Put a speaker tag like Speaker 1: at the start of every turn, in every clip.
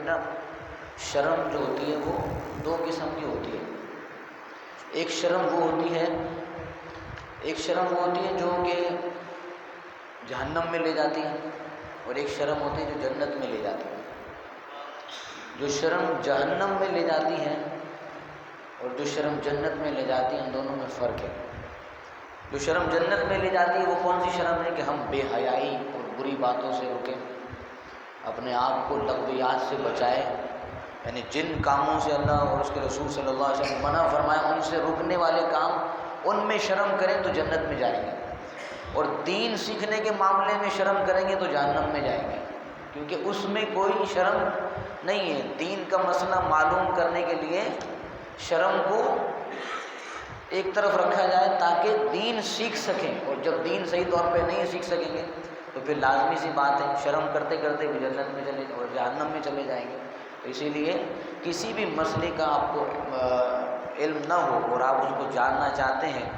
Speaker 1: بیٹا شرم جو ہوتی ہے وہ دو قسم کی ہوتی ہے. ایک شرم وہ ہوتی ہے جو کہ جہنم میں لے جاتی ہے، اور ایک شرم ہوتی ہے جو جنت میں لے جاتی ہے. جو شرم جہنم میں لے جاتی ہے اور جو شرم جنت میں لے جاتی ہے، ان دونوں میں فرق ہے. جو شرم جنت میں لے جاتی ہے وہ کون سی شرم ہے کہ ہم بے حیائی اور بری باتوں سے رکیں، اپنے آپ کو لغویات سے بچائیں، یعنی جن کاموں سے اللہ اور اس کے رسول صلی اللہ علیہ وسلم منع فرمایا ان سے رکنے والے کام ان میں شرم کریں تو جنت میں جائیں گے، اور دین سیکھنے کے معاملے میں شرم کریں گے تو جہنم میں جائیں گے، کیونکہ اس میں کوئی شرم نہیں ہے. دین کا مسئلہ معلوم کرنے کے لیے شرم کو ایک طرف رکھا جائے تاکہ دین سیکھ سکیں، اور جب دین صحیح طور پہ نہیں سیکھ سکیں گے تو پھر لازمی سی بات ہے شرم کرتے کرتے بھی جنت میں چلے اور جہنم میں چلے جائیں گے. تو اسی لیے کسی بھی مسئلے کا آپ کو علم نہ ہو اور آپ اس کو جاننا چاہتے ہیں،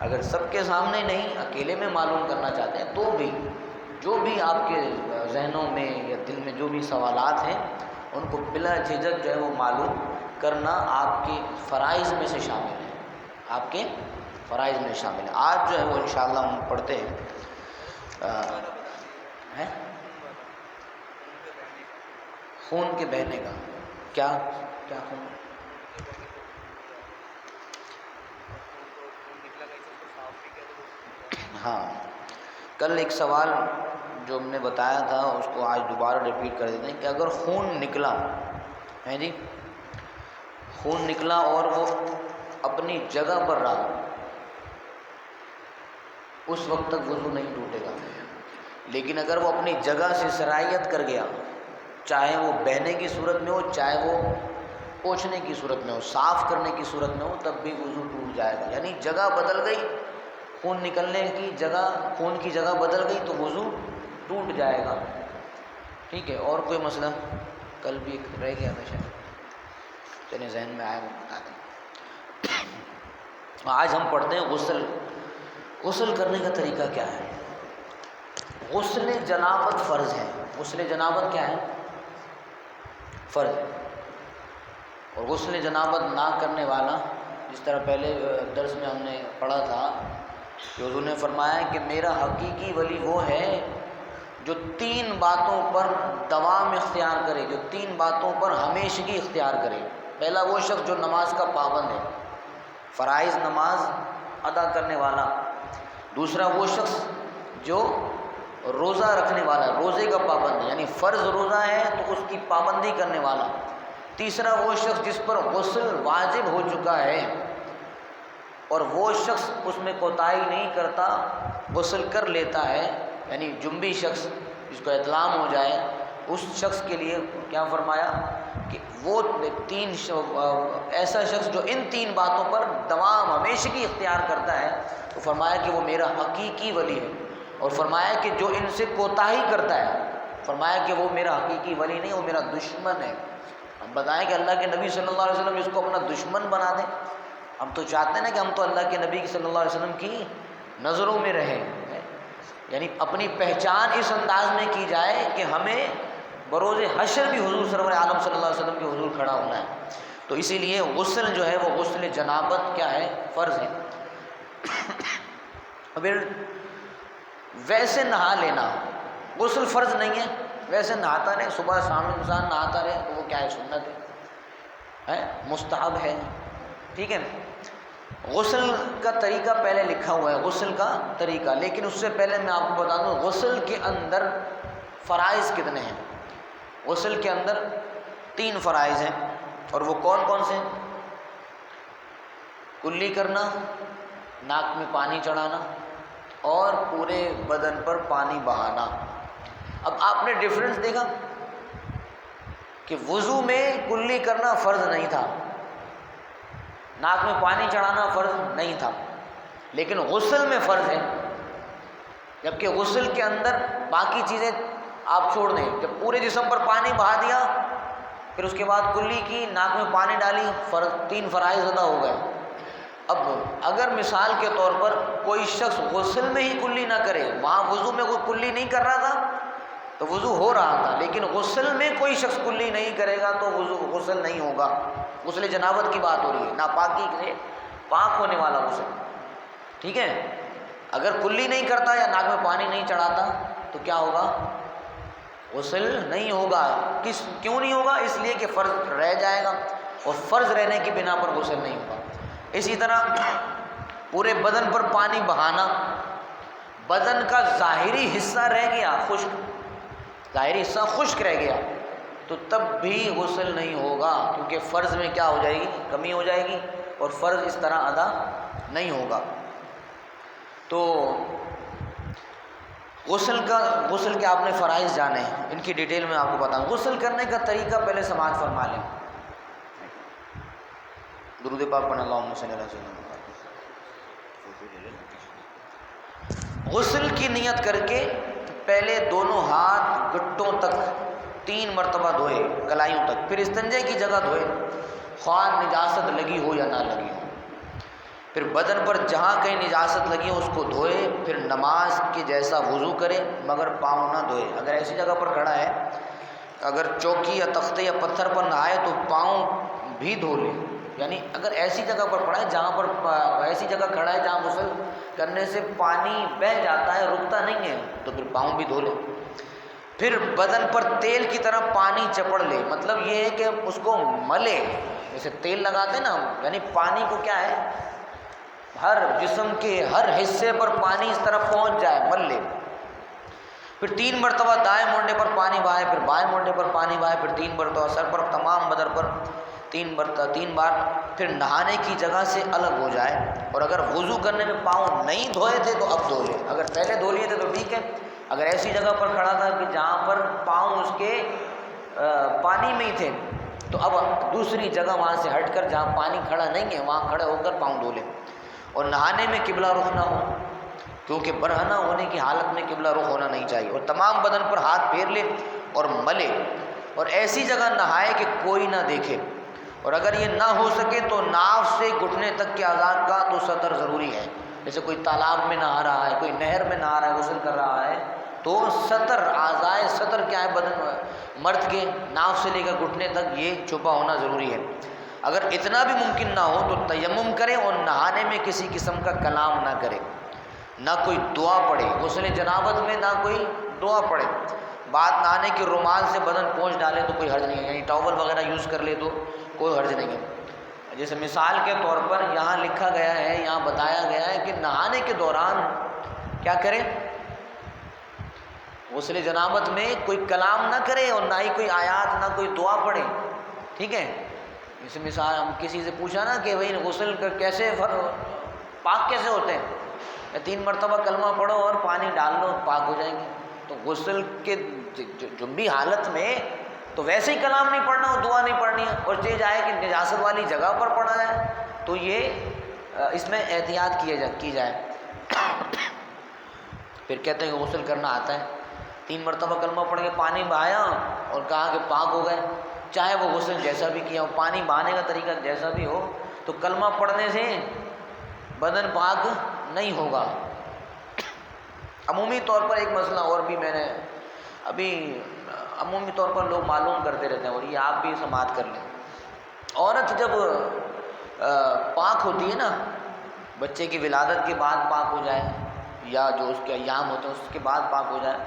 Speaker 1: اگر سب کے سامنے نہیں اکیلے میں معلوم کرنا چاہتے ہیں تو بھی جو بھی آپ کے ذہنوں میں یا دل میں جو بھی سوالات ہیں ان کو بلا جھجک جو ہے وہ معلوم کرنا آپ کے فرائض میں سے شامل ہے، آپ کے فرائض میں شامل ہے. آج جو ہے وہ انشاءاللہ ہم پڑھتے ہیں خون کے بہنے کا. کیا خون؟ ہاں، کل ایک سوال جو ہم نے بتایا تھا اس کو آج دوبارہ ریپیٹ کر دیتے ہیں کہ اگر خون نکلا ہے جی، خون نکلا اور وہ اپنی جگہ پر رہا، اس وقت تک وضو نہیں ٹوٹے گا. لیکن اگر وہ اپنی جگہ سے سرایت کر گیا، چاہے وہ بہنے کی صورت میں ہو چاہے وہ پوچھنے کی صورت میں ہو، صاف کرنے کی صورت میں ہو، تب بھی وضو ٹوٹ جائے گا. یعنی جگہ بدل گئی، خون نکلنے کی جگہ، خون کی جگہ بدل گئی تو وضو ٹوٹ جائے گا. ٹھیک ہے. اور کوئی مسئلہ کل بھی رہ گیا تھا شاید، چلے ذہن میں آئے بتا دیں. آج ہم پڑھتے ہیں غسل. غسل کرنے کا طریقہ کیا ہے؟ غسل جنابت فرض ہے. غسل جنابت کیا ہے؟ فرض ہے. اور غسل جنابت نہ کرنے والا، جس طرح پہلے درس میں ہم نے پڑھا تھا کہ حضور نے فرمایا کہ میرا حقیقی ولی وہ ہے جو 3 باتوں پر دوام اختیار کرے، جو 3 باتوں پر ہمیشگی اختیار کرے. پہلا وہ شخص جو نماز کا پابند ہے، فرائض نماز ادا کرنے والا. دوسرا وہ شخص جو روزہ رکھنے والا، روزے کا پابند ہے، یعنی فرض روزہ ہے تو اس کی پابندی کرنے والا. تیسرا وہ شخص جس پر غسل واجب ہو چکا ہے اور وہ شخص اس میں کوتاہی نہیں کرتا، غسل کر لیتا ہے، یعنی جنبی شخص جس کو اطلام ہو جائے، اس شخص کے لیے کیا فرمایا کہ وہ 3 ایسا شخص جو ان 3 باتوں پر دوام ہمیشگی اختیار کرتا ہے، تو فرمایا کہ وہ میرا حقیقی ولی ہے. اور فرمایا کہ جو ان سے کوتاہی کرتا ہے، فرمایا کہ وہ میرا حقیقی ولی نہیں، وہ میرا دشمن ہے. ہم بتائیں کہ اللہ کے نبی صلی اللہ علیہ وسلم اس کو اپنا دشمن بنا دیں. ہم تو چاہتے ہیں نا کہ ہم تو اللہ کے نبی صلی اللہ علیہ وسلم کی نظروں میں رہیں، یعنی اپنی پہچان اس انداز میں کی جائے کہ ہمیں بروز حشر بھی حضور سرور عالم صلی اللہ علیہ وسلم کے حضور کھڑا ہونا ہے. تو اسی لیے غسل جو ہے وہ غسل جنابت کیا ہے؟ فرض ہے. پھر ویسے نہا لینا، غسل فرض نہیں ہے، ویسے نہاتا رہے، صبح شام انسان نہاتا رہے تو وہ کیا ہے؟ سنت ہے، مستحب ہے. ٹھیک ہے نا. غسل کا طریقہ پہلے لکھا ہوا ہے، غسل کا طریقہ. لیکن اس سے پہلے میں آپ کو بتا دوں غسل کے اندر فرائض کتنے ہیں. غسل کے اندر 3 فرائض ہیں، اور وہ کون کون سے ہیں؟ کلی کرنا، ناک میں پانی چڑھانا، اور پورے بدن پر پانی بہانا. اب آپ نے ڈفرینس دیکھا کہ وضو میں کلی کرنا فرض نہیں تھا، ناک میں پانی چڑھانا فرض نہیں تھا، لیکن غسل میں فرض ہے. جبکہ غسل کے اندر باقی چیزیں آپ چھوڑ دیں، جب پورے جسم پر پانی بہا دیا پھر اس کے بعد کلی کی، ناک میں پانی ڈالی، 3 فرائض ادا ہو گئے. اب اگر مثال کے طور پر کوئی شخص غسل میں ہی کلی نہ کرے، وہاں وضو میں کوئی کلی نہیں کر رہا تھا تو وضو ہو رہا تھا، لیکن غسل میں کوئی شخص کلی نہیں کرے گا تو غسل نہیں ہوگا۔ غسل جنابت کی بات ہو رہی ہے، ناپاکی سے پاک ہونے والا غسل، ٹھیک ہے۔ اگر کلی نہیں کرتا یا ناک میں پانی نہیں چڑھاتا تو کیا ہوگا؟ غسل نہیں ہوگا۔ کیوں نہیں ہوگا؟ اس لیے کہ فرض رہ جائے گا، اور فرض رہنے کی بنا پر غسل نہیں ہوگا۔ اسی طرح پورے بدن پر پانی بہانا، بدن کا ظاہری حصہ رہ گیا خشک، ظاہری حصہ خشک رہ گیا تو تب بھی غسل نہیں ہوگا، کیونکہ فرض میں کیا ہو جائے گی؟ کمی ہو جائے گی، اور فرض اس طرح ادا نہیں ہوگا۔ تو غسل کے آپ نے فرائض جانے ہیں، ان کی ڈیٹیل میں آپ کو بتاؤں۔ غسل کرنے کا طریقہ پہلے سماعت فرما لیں، درود پاک پڑھیں، اللہم صلی اللہ علیہ وسلم۔ غسل کی نیت کر کے پہلے دونوں ہاتھ گٹوں تک 3 مرتبہ دھوئے، کلائیوں تک، پھر استنجے کی جگہ دھوئے، خواہ نجاست لگی ہو یا نہ لگی ہو۔ پھر بدن پر جہاں کہیں نجاست لگی ہو اس کو دھوئے، پھر نماز کے جیسا وضو کرے مگر پاؤں نہ دھوئے۔ اگر ایسی جگہ پر کھڑا ہے، اگر چوکی یا تختے یا پتھر پر نہائے تو پاؤں بھی دھو لے، یعنی اگر ایسی جگہ پر پڑا ہے جہاں پر ایسی جگہ کھڑا ہے جہاں غسل کرنے سے پانی بہہ جاتا ہے، رکتا نہیں ہے، تو پھر پاؤں بھی دھو لے۔ پھر بدن پر تیل کی طرح پانی چپڑ لے، مطلب یہ ہے کہ اس کو ملے، جیسے تیل لگاتے ہیں نا، یعنی پانی کو کیا ہے، ہر جسم کے ہر حصے پر پانی اس طرح پہنچ جائے، مل لے۔ پھر 3 مرتبہ دائیں موڑنے پر پانی بہائے، پھر بائیں موڑنے پر پانی بہائے، پھر 3 مرتبہ سر پر، تمام بدن پر 3 بار، پھر نہانے کی جگہ سے الگ ہو جائے۔ اور اگر وضو کرنے میں پاؤں نہیں دھوئے تھے تو اب دھو لے، اگر پہلے دھو لیے تھے تو ٹھیک ہے۔ اگر ایسی جگہ پر کھڑا تھا کہ جہاں پر پاؤں اس کے پانی میں ہی تھے تو اب دوسری جگہ وہاں سے ہٹ کر جہاں پانی کھڑا نہیں ہے وہاں کھڑے ہو کر پاؤں دھو لے۔ اور نہانے میں قبلہ رخ نہ ہو، کیونکہ برہنہ ہونے کی حالت میں قبلہ رخ ہونا نہیں چاہیے، اور تمام بدن پر ہاتھ پھیر لے اور ملے، اور ایسی جگہ نہائے کہ کوئی نہ دیکھے۔ اور اگر یہ نہ ہو سکے تو ناف سے گھٹنے تک کے اعضاء کا تو سطر ضروری ہے، جیسے کوئی تالاب میں نہا رہا ہے، کوئی نہر میں نہا رہا ہے، غسل کر رہا ہے، تو سطر، اعضاء سطر کیا ہے، بدن مرد کے ناف سے لے کر گھٹنے تک یہ چھپا ہونا ضروری ہے۔ اگر اتنا بھی ممکن نہ ہو تو تیمم کرے، اور نہانے میں کسی قسم کا کلام نہ کرے، نہ کوئی دعا پڑھے، غسل جنابت میں نہ کوئی دعا پڑھے۔ بات نہانے کی رومال سے بدن پوچھ ڈالے تو کوئی حرج نہیں ہے، یعنی ٹاول وغیرہ یوز کر لے تو کوئی حرج نہیں ہے۔ جیسے مثال کے طور پر یہاں لکھا گیا ہے، یہاں بتایا گیا ہے کہ نہانے کے دوران کیا کریں، غسل جنابت میں کوئی کلام نہ کرے، اور نہ ہی کوئی آیات، نہ کوئی دعا پڑھے، ٹھیک ہے۔ جیسے مثال ہم کسی سے پوچھا نا کہ بھائی غسل کیسے پاک کیسے ہوتے ہیں، 3 مرتبہ کلمہ پڑھو اور پانی ڈال لو پاک ہو جائیں گے۔ تو غسل کے جو بھی حالت میں تو ویسے ہی کلام نہیں پڑھنا اور دعا نہیں پڑھنی ہے، اور چیز آئے کہ نجاست والی جگہ پر پڑھا جائے تو یہ اس میں احتیاط کی جائے۔ پھر کہتے ہیں کہ غسل کرنا آتا ہے، 3 مرتبہ کلمہ پڑھ کے پانی بہایا اور کہا کہ پاک ہو گئے، چاہے وہ غسل جیسا بھی کیا ہو، پانی بہانے کا طریقہ جیسا بھی ہو، تو کلمہ پڑھنے سے بدن پاک نہیں ہوگا۔ عمومی طور پر ایک مسئلہ اور بھی میں نے ابھی عمومی طور پر لوگ معلوم کرتے رہتے ہیں، اور یہ آپ بھی سماعت کر لیں۔ عورت جب پاک ہوتی ہے نا، بچے کی ولادت کے بعد پاک ہو جائے، یا جو اس کے ایام ہوتے ہیں اس کے بعد پاک ہو جائے،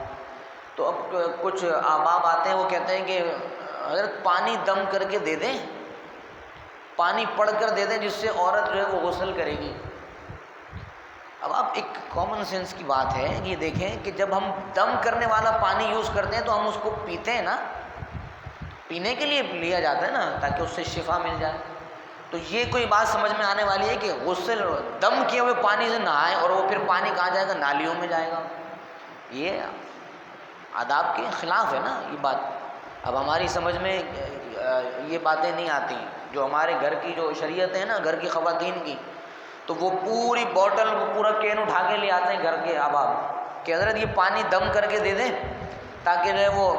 Speaker 1: تو اب کچھ احباب آتے ہیں، وہ کہتے ہیں کہ حضرت پانی دم کر کے دے دیں، پانی پڑھ کر دے دیں، جس سے عورت جو ہے وہ غسل کرے گی۔ اب آپ ایک کامن سینس کی بات ہے، یہ دیکھیں کہ جب ہم دم کرنے والا پانی یوز کرتے ہیں تو ہم اس کو پیتے ہیں نا، پینے کے لیے لیا جاتا ہے نا، تاکہ اس سے شفا مل جائے۔ تو یہ کوئی بات سمجھ میں آنے والی ہے کہ غسل دم کیے ہوئے پانی سے نہائے اور وہ پھر پانی کہاں جائے گا، نالیوں میں جائے گا؟ یہ آداب کے خلاف ہے نا یہ بات۔ اب ہماری سمجھ میں یہ باتیں نہیں آتی، جو ہمارے گھر کی جو شریعت ہے نا گھر کی خواتین کی، تو وہ پوری بوٹل، وہ پورا کین اٹھا کے لے آتے ہیں گھر کے احباب کہ حضرت یہ پانی دم کر کے دے دیں تاکہ جو ہے وہ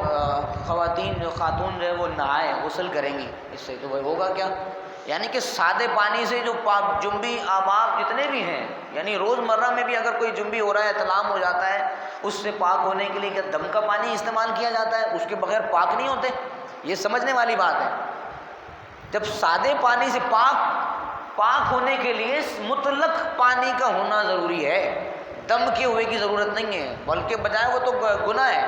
Speaker 1: خاتون جو ہے وہ نہائے، غسل کریں گی، اس سے تو وہ ہوگا کیا؟ یعنی کہ سادے پانی سے جو پاک جنبی آباب جتنے بھی ہیں، یعنی روزمرہ میں بھی اگر کوئی جنبی ہو رہا ہے، احتلام ہو جاتا ہے، اس سے پاک ہونے کے لیے کیا دم کا پانی استعمال کیا جاتا ہے؟ اس کے بغیر پاک نہیں ہوتے، یہ سمجھنے والی بات ہے۔ جب سادے پانی سے پاک ہونے کے لیے مطلق پانی کا ہونا ضروری ہے، دم کیے ہوئے کی ضرورت نہیں ہے، بلکہ بجائے وہ تو گناہ ہے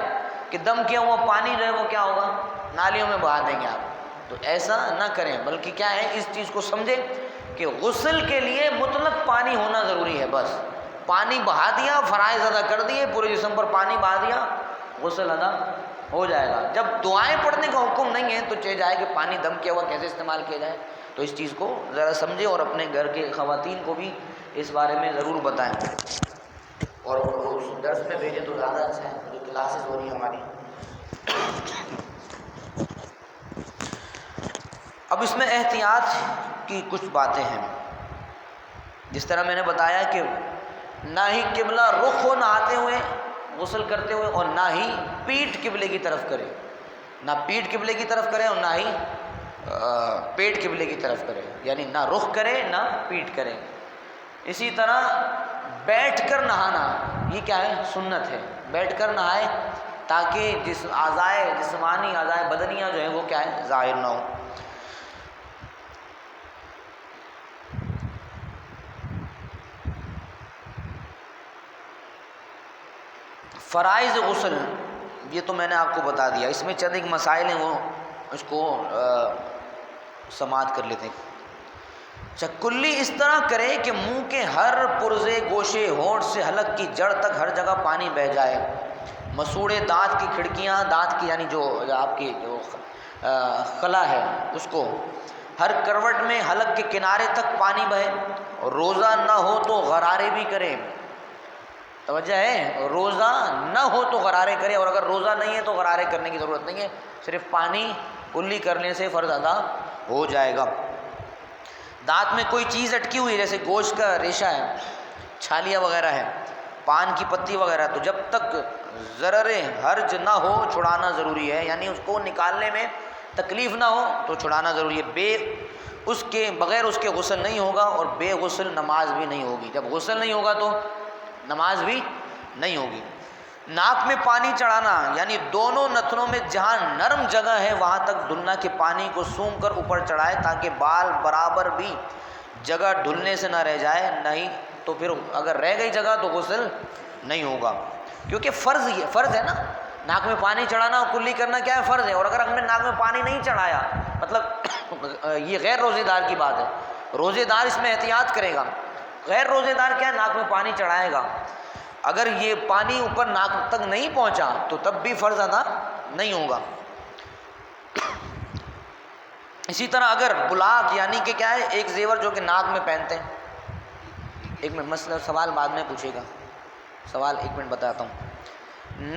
Speaker 1: کہ دم کیا ہوا پانی جو ہے وہ کیا ہوگا، نالیوں میں بہا دیں گے آپ۔ تو ایسا نہ کریں، بلکہ کیا ہے، اس چیز کو سمجھیں کہ غسل کے لیے مطلق پانی ہونا ضروری ہے۔ بس پانی بہا دیا، فرائض ادا کر دیے، پورے جسم پر پانی بہا دیا، غسل ادا ہو جائے گا۔ جب دعائیں پڑھنے کا حکم نہیں ہے تو چاہے جائے کہ پانی دم کیا ہوا کیسے استعمال کیا جائے، تو اس چیز کو ذرا سمجھیں اور اپنے گھر کے خواتین کو بھی اس بارے میں ضرور بتائیں، اور اس درس میں بھیجیں تو زیادہ اچھا ہے، جو کلاسز ہو رہی ہیں ہماری۔ اب اس میں احتیاط کی کچھ باتیں ہیں، جس طرح میں نے بتایا کہ نہ ہی قبلہ رخ ہو نہاتے ہوئے، غسل کرتے ہوئے، اور نہ ہی پیٹھ قبلے کی طرف کرے، نہ پیٹھ قبلے کی طرف کرے اور نہ ہی پیٹ قبلے کی طرف کرے، یعنی نہ رخ کرے نہ پیٹھ کرے۔ اسی طرح بیٹھ کر نہانا، یہ کیا ہے، سنت ہے، بیٹھ کر نہائے تاکہ جسمانی اعضائے بدنیاں جو ہیں وہ کیا ہے، ظاہر نہ ہو۔ فرائض غسل، یہ تو میں نے آپ کو بتا دیا، اس میں چند ایک مسائل ہیں، وہ اس کو سماعت کر لیتے ہیں۔ اچھا، کلی اس طرح کرے کہ منہ کے ہر پرزے، گوشے، ہونٹ سے حلق کی جڑ تک ہر جگہ پانی بہہ جائے۔ مسوڑے دانت کی کھڑکیاں، دانت کی یعنی جو آپ کی جو خلا ہے اس کو، ہر کروٹ میں حلق کے کنارے تک پانی بہے۔ اور روزہ نہ ہو تو غرارے بھی کرے، توجہ ہے، روزہ نہ ہو تو غرارے کرے، اور اگر روزہ نہیں ہے تو غرارے کرنے کی ضرورت نہیں ہے، صرف پانی کلی کرنے سے فرض ادا ہو جائے گا۔ دانت میں کوئی چیز اٹکی ہوئی، جیسے گوشت کا ریشہ ہے، چھالیاں وغیرہ ہے، پان کی پتی وغیرہ، تو جب تک ضرر حرج نہ ہو چھڑانا ضروری ہے، یعنی اس کو نکالنے میں تکلیف نہ ہو تو چھڑانا ضروری ہے۔ بغیر اس کے غسل نہیں ہوگا، اور بے غسل نماز بھی نہیں ہوگی۔ جب غسل نہیں ہوگا تو نماز بھی نہیں ہوگی۔ ناک میں پانی چڑھانا، یعنی دونوں نتنوں میں جہاں نرم جگہ ہے وہاں تک دھلنا کہ پانی کو سونگھ کر اوپر چڑھائے تاکہ بال برابر بھی جگہ ڈھلنے سے نہ رہ جائے، نہیں تو پھر اگر رہ گئی جگہ تو غسل نہیں ہوگا، کیونکہ فرض ہے نا، ناک میں پانی چڑھانا اور کلی کرنا کیا ہے، فرض ہے۔ اور اگر ہم نے ناک میں پانی نہیں چڑھایا، مطلب یہ غیر روزے دار کی بات ہے، روزے دار اس میں احتیاط کرے گا، غیر روزے دار کیا ہے، ناک میں پانی چڑھائے گا، اگر یہ پانی اوپر ناک تک نہیں پہنچا تو تب بھی فرض ادا نہیں ہوگا۔ اسی طرح اگر بلاک، یعنی کہ کیا ہے، ایک زیور جو کہ ناک میں پہنتے ہیں، ایک منٹ، مسئلہ سوال بعد میں پوچھے گا، سوال ایک منٹ بتاتا ہوں۔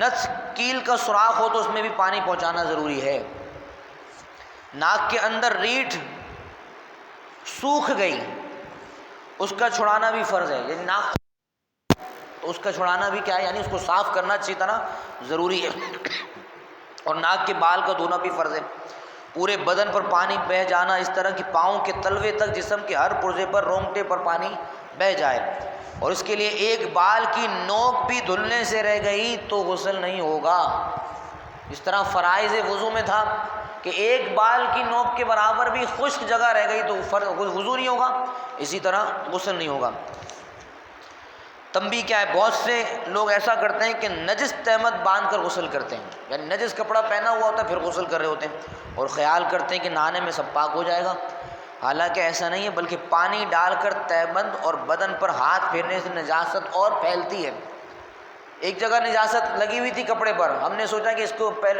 Speaker 1: نس کیل کا سوراخ ہو تو اس میں بھی پانی پہنچانا ضروری ہے۔ ناک کے اندر ریٹھ سوکھ گئی، اس کا چھڑانا بھی فرض ہے، یعنی ناک تو اس کا چھڑانا بھی کیا ہے، یعنی اس کو صاف کرنا اچھی طرح ضروری ہے۔ اور ناک کے بال کا دھونا بھی فرض ہے۔ پورے بدن پر پانی بہہ جانا، اس طرح کہ پاؤں کے تلوے تک جسم کے ہر پرزے پر، رونگٹے پر پانی بہہ جائے، اور اس کے لیے ایک بال کی نوک بھی دھلنے سے رہ گئی تو غسل نہیں ہوگا۔ اس طرح فرائض وضو میں تھا کہ ایک بال کی نوک کے برابر بھی خشک جگہ رہ گئی تو وضو نہیں ہوگا، اسی طرح غسل نہیں ہوگا۔ تنبیہ کیا ہے، بہت سے لوگ ایسا کرتے ہیں کہ نجس تہمت باندھ کر غسل کرتے ہیں، یعنی نجس کپڑا پہنا ہوا ہوتا ہے پھر غسل کر رہے ہوتے ہیں، اور خیال کرتے ہیں کہ نہانے میں سب پاک ہو جائے گا، حالانکہ ایسا نہیں ہے، بلکہ پانی ڈال کر تہبند اور بدن پر ہاتھ پھیرنے سے نجاست اور پھیلتی ہے۔ ایک جگہ نجاست لگی ہوئی تھی کپڑے پر، ہم نے سوچا کہ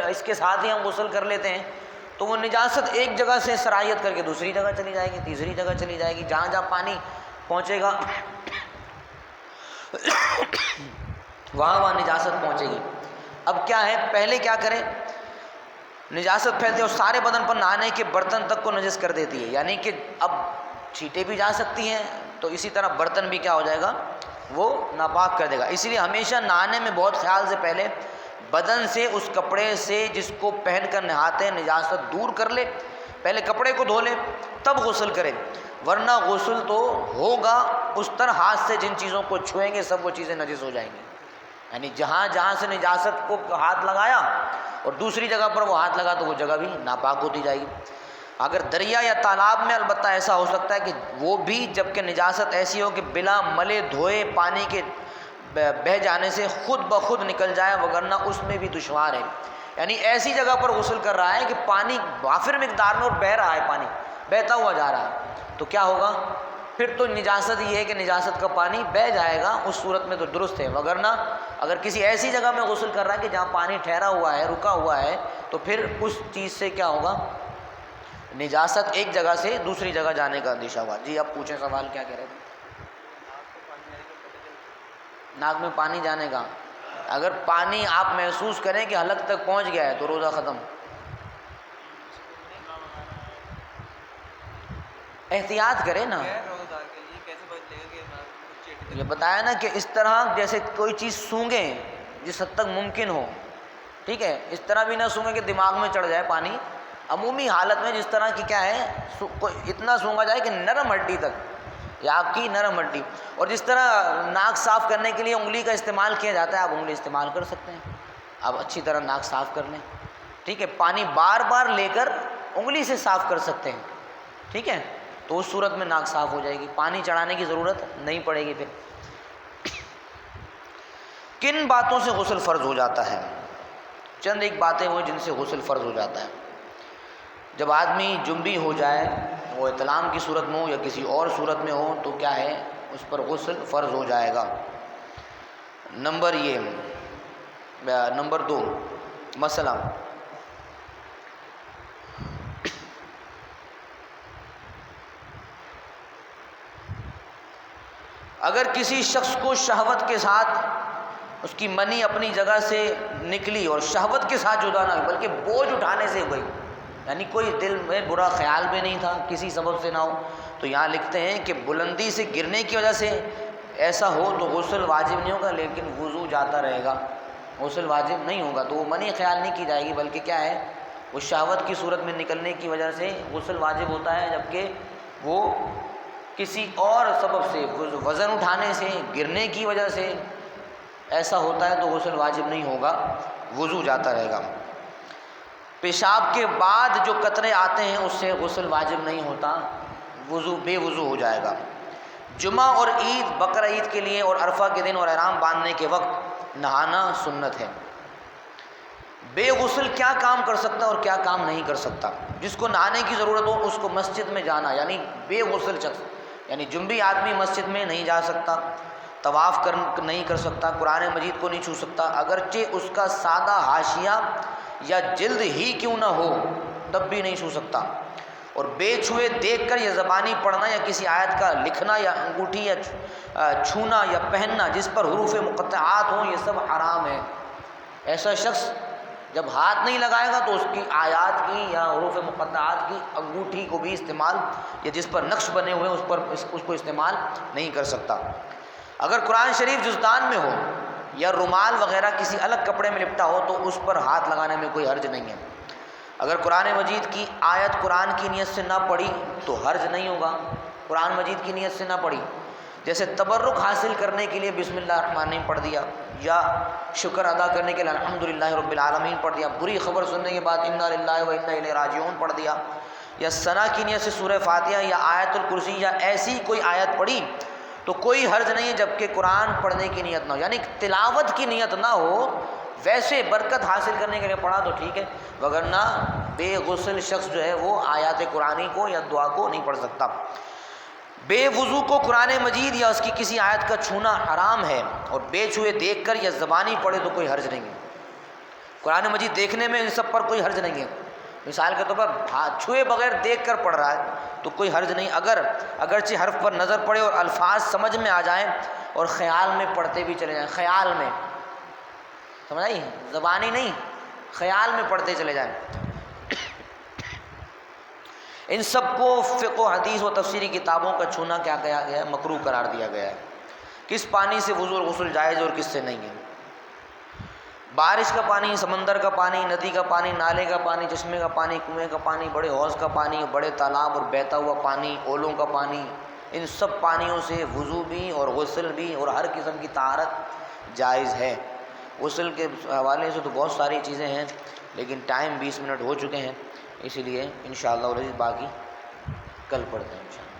Speaker 1: اس کے ساتھ ہی ہم غسل کر لیتے ہیں، تو وہ نجاست ایک جگہ سے سرایت کر کے دوسری جگہ چلی جائے گی، تیسری جگہ چلی جائے گی، جہاں جہاں پانی پہنچے گا وہاں نجاست پہنچے گی۔ اب کیا ہے، پہلے کیا کریں، نجاست پھیلتے اور سارے بدن پر نہانے کے برتن تک کو نجس کر دیتی ہے، یعنی کہ اب چھینٹیں بھی جا سکتی ہیں تو اسی طرح برتن بھی کیا ہو جائے گا، وہ ناپاک کر دے گا۔ اس لیے ہمیشہ نہانے میں بہت خیال سے پہلے بدن سے، اس کپڑے سے جس کو پہن کر نہاتے ہیں، نجاست دور کر لے، پہلے کپڑے کو دھو لے تب غسل کرے، ورنہ غسل تو ہوگا اس طرح ہاتھ سے جن چیزوں کو چھوئیں گے سب وہ چیزیں نجس ہو جائیں گی، یعنی جہاں جہاں سے نجاست کو ہاتھ لگایا اور دوسری جگہ پر وہ ہاتھ لگا تو وہ جگہ بھی ناپاک ہوتی جائے گی۔ اگر دریا یا تالاب میں البتہ ایسا ہو سکتا ہے کہ وہ بھی جبکہ نجاست ایسی ہو کہ بلا ملے دھوئے پانی کے بہہ جانے سے خود بخود نکل جائے، وگرنہ اس میں بھی دشوار ہے، یعنی ایسی جگہ پر غسل کر رہا ہے کہ پانی وافر مقدار میں اور بہہ رہا ہے، پانی بہتا ہوا جا رہا ہے، تو کیا ہوگا پھر تو نجاست یہ ہے کہ نجاست کا پانی بہہ جائے گا، اس صورت میں تو درست ہے، وگرنہ اگر کسی ایسی جگہ میں غسل کر رہا ہے کہ جہاں پانی ٹھہرا ہوا ہے رکا ہوا ہے تو پھر اس چیز سے کیا ہوگا، نجاست ایک جگہ سے دوسری جگہ جانے کا اندیشہ ہوا۔ جی اب پوچھیں سوال، کیا کہہ رہے تھے؟ ناک میں پانی جانے کا، اگر پانی آپ محسوس کریں کہ حلق تک پہنچ گیا ہے تو روزہ ختم۔ احتیاط کرے نا، یہ بتایا نا کہ اس طرح جیسے کوئی چیز سونگیں جس حد تک ممکن ہو، ٹھیک ہے، اس طرح بھی نہ سونگے کہ دماغ میں چڑھ جائے پانی، عمومی حالت میں جس طرح کی کیا ہے اتنا سونگا جائے کہ نرم ہڈی تک، یا آپ کی نرم ہڈی، اور جس طرح ناک صاف کرنے کے لیے انگلی کا استعمال کیا جاتا ہے آپ انگلی استعمال کر سکتے ہیں، آپ اچھی طرح ناک صاف کر لیں، ٹھیک ہے، پانی بار بار لے کر انگلی سے صاف کر سکتے ہیں، ٹھیک ہے، تو اس صورت میں ناک صاف ہو جائے گی، پانی چڑھانے کی ضرورت نہیں پڑے گی۔ پھر کن باتوں سے غسل فرض ہو جاتا ہے؟ چند ایک باتیں وہ جن سے غسل فرض ہو جاتا ہے۔ جب آدمی جنبی ہو جائے، وہ احتلام کی صورت میں ہو یا کسی اور صورت میں ہو تو کیا ہے، اس پر غسل فرض ہو جائے گا۔ نمبر 2 مسئلہ، اگر کسی شخص کو شہوت کے ساتھ اس کی منی اپنی جگہ سے نکلی اور شہوت کے ساتھ جدا نہ ہوئی بلکہ بوجھ اٹھانے سے ہوئی، یعنی کوئی دل میں برا خیال بھی نہیں تھا، کسی سبب سے نہ ہو، تو یہاں لکھتے ہیں کہ بلندی سے گرنے کی وجہ سے ایسا ہو تو غسل واجب نہیں ہوگا لیکن وضو جاتا رہے گا، غسل واجب نہیں ہوگا، تو وہ منی خیال نہیں کی جائے گی بلکہ کیا ہے، وہ شہوت کی صورت میں نکلنے کی وجہ سے غسل واجب ہوتا ہے، جبکہ وہ کسی اور سبب سے وزن اٹھانے سے گرنے کی وجہ سے ایسا ہوتا ہے تو غسل واجب نہیں ہوگا، وضو جاتا رہے گا۔ پیشاب کے بعد جو قطرے آتے ہیں اس سے غسل واجب نہیں ہوتا، وضو بے وضو ہو جائے گا۔ جمعہ اور عید، بقرہ عید کے لیے اور عرفہ کے دن اور احرام باندھنے کے وقت نہانا سنت ہے۔ بے غسل کیا کام کر سکتا اور کیا کام نہیں کر سکتا؟ جس کو نہانے کی ضرورت ہو اس کو مسجد میں جانا، یعنی بے غسل شخص، یعنی جنبی آدمی مسجد میں نہیں جا سکتا، طواف نہیں کر سکتا، قرآن مجید کو نہیں چھو سکتا، اگرچہ اس کا سادہ حاشیہ یا جلد ہی کیوں نہ ہو تب بھی نہیں چھو سکتا، اور بے چھوئے دیکھ کر یا زبانی پڑھنا یا کسی آیت کا لکھنا یا انگوٹھی یا چھونا یا پہننا جس پر حروف مقطعات ہوں یہ سب حرام ہے۔ ایسا شخص جب ہاتھ نہیں لگائے گا تو اس کی آیات کی یا حروف مقطعات کی انگوٹھی کو بھی استعمال یا جس پر نقش بنے ہوئے اس کو استعمال نہیں کر سکتا۔ اگر قرآن شریف جزدان میں ہو یا رومال وغیرہ کسی الگ کپڑے میں لپٹا ہو تو اس پر ہاتھ لگانے میں کوئی حرج نہیں ہے۔ اگر قرآن مجید کی آیت قرآن کی نیت سے نہ پڑھی تو حرج نہیں ہوگا، قرآن مجید کی نیت سے نہ پڑھی، جیسے تبرک حاصل کرنے کے لیے بسم اللہ الرحمن الرحیم پڑھ دیا، یا شکر ادا کرنے کے لیے الحمدللہ رب العالمین پڑھ دیا، بری خبر سننے کے بعد انا للہ و انا الیہ راجعون پڑھ دیا، یا ثنا کی نیت سے سورہ فاتحہ یا آیت الکرسی یا ایسی کوئی آیت پڑھی تو کوئی حرج نہیں ہے، جبکہ قرآن پڑھنے کی نیت نہ ہو، یعنی تلاوت کی نیت نہ ہو، ویسے برکت حاصل کرنے کے لیے پڑھا تو ٹھیک ہے، وگرنہ بے غسل شخص جو ہے وہ آیات قرآنی کو یا دعا کو نہیں پڑھ سکتا۔ بے وضو کو قرآن مجید یا اس کی کسی آیت کا چھونا حرام ہے، اور بے چھوئے دیکھ کر یا زبانی پڑھے تو کوئی حرج نہیں ہے۔ قرآن مجید دیکھنے میں ان سب پر کوئی حرج نہیں ہے، مثال کے طور پر ہاتھ چھوئے بغیر دیکھ کر پڑھ رہا ہے تو کوئی حرج نہیں، اگرچہ حرف پر نظر پڑے اور الفاظ سمجھ میں آ جائیں اور خیال میں پڑھتے بھی چلے جائیں، خیال میں، سمجھ آئی، زبانی نہیں، خیال میں پڑھتے چلے جائیں، ان سب کو فقہ و حدیث و تفسیری کتابوں کا چھونا کیا کہا گیا ہے؟ مکروہ قرار دیا گیا ہے۔ کس پانی سے وضو اور غسل جائز اور کس سے نہیں ہے؟ بارش کا پانی، سمندر کا پانی، ندی کا پانی، نالے کا پانی، چشمے کا پانی، کنویں کا پانی، بڑے حوض کا پانی، بڑے تالاب اور بہتا ہوا پانی، اولوں کا پانی، ان سب پانیوں سے وضو بھی اور غسل بھی اور ہر قسم کی طہارت جائز ہے۔ غسل کے حوالے سے تو بہت ساری چیزیں ہیں، لیکن ٹائم 20 منٹ ہو چکے ہیں، اسی لیے انشاءاللہ باقی کل پڑھتے ہیں انشاءاللہ۔